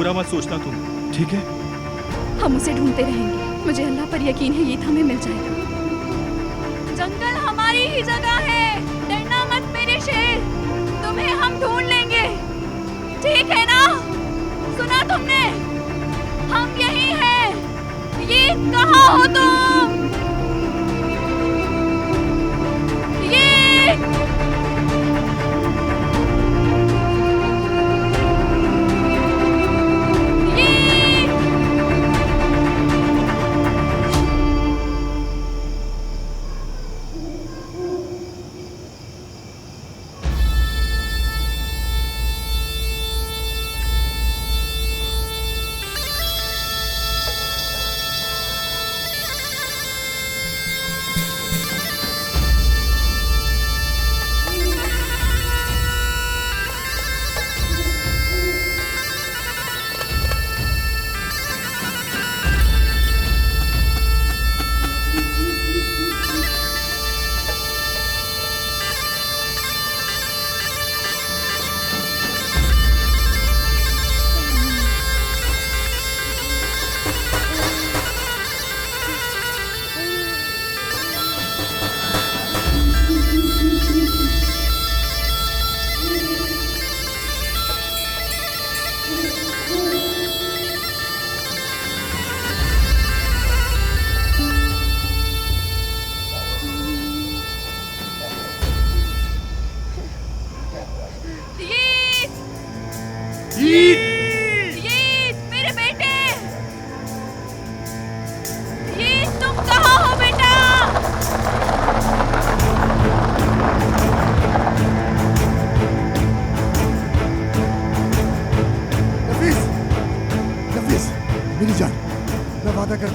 बुरा मत सोचना तुम, ठीक है? हम उसे ढूंढते रहेंगे, मुझे अल्लाह पर यकीन है ये हमें मिल जाएगा। जंगल हमारी ही जगह है, डरना मत मेरे शेर, तुम्हें हम ढूंढ लेंगे, ठीक है ना? सुना तुमने? हम यही हैं, ये कहाँ हो तुम?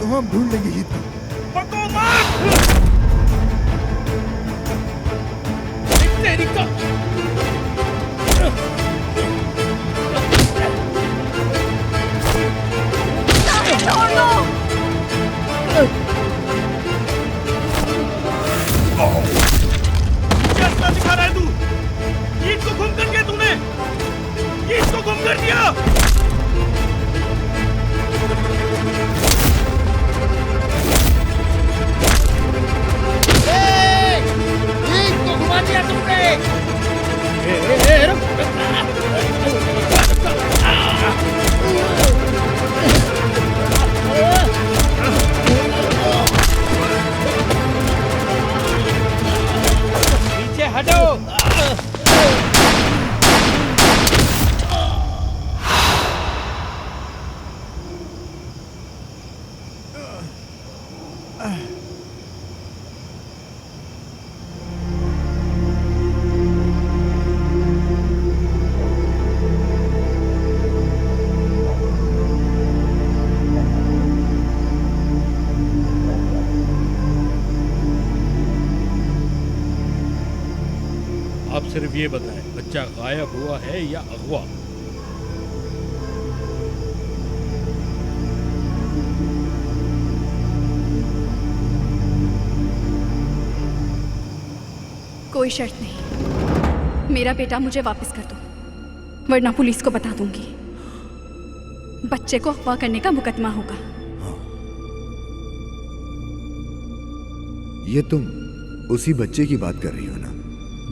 हम ढूंढ लेंगे ईद को। दिखा रहा है तू? ईद को गुम कर दिया तूने, ईद को गुम कर दिया। पीछे हटो। आप सिर्फ ये बताएं, बच्चा गायब हुआ है या अगवा? कोई शर्त नहीं, मेरा बेटा मुझे वापस कर दो, वरना पुलिस को बता दूंगी। बच्चे को अगवा करने का मुकदमा होगा। ये तुम उसी बच्चे की बात कर रही हो ना,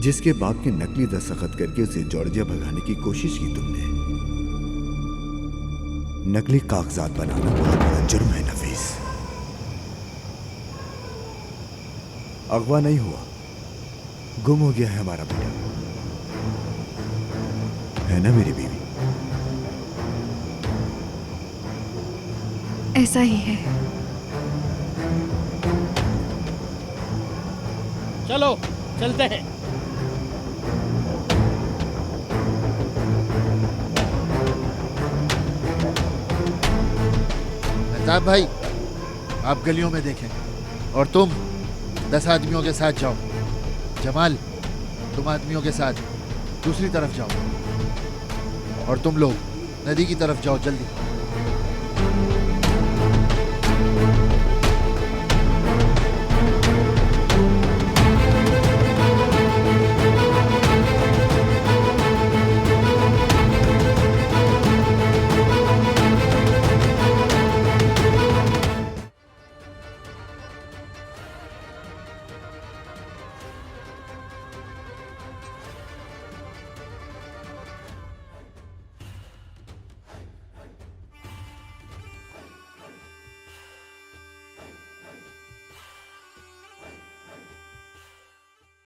जिसके बाप की नकली दस्तखत करके उसे जॉर्जिया भगाने की कोशिश की तुमने? नकली कागजात बनाना बहुत बड़ा जुर्म है नफीस। अगवा नहीं हुआ, गुम हो गया है हमारा बेटा, है ना मेरी बीवी? ऐसा ही है। चलो चलते हैं। मेहताब भाई, आप गलियों में देखें और तुम 10 आदमियों के साथ जाओ। जमाल, तुम आदमियों के साथ दूसरी तरफ जाओ और तुम लोग नदी की तरफ जाओ जल्दी।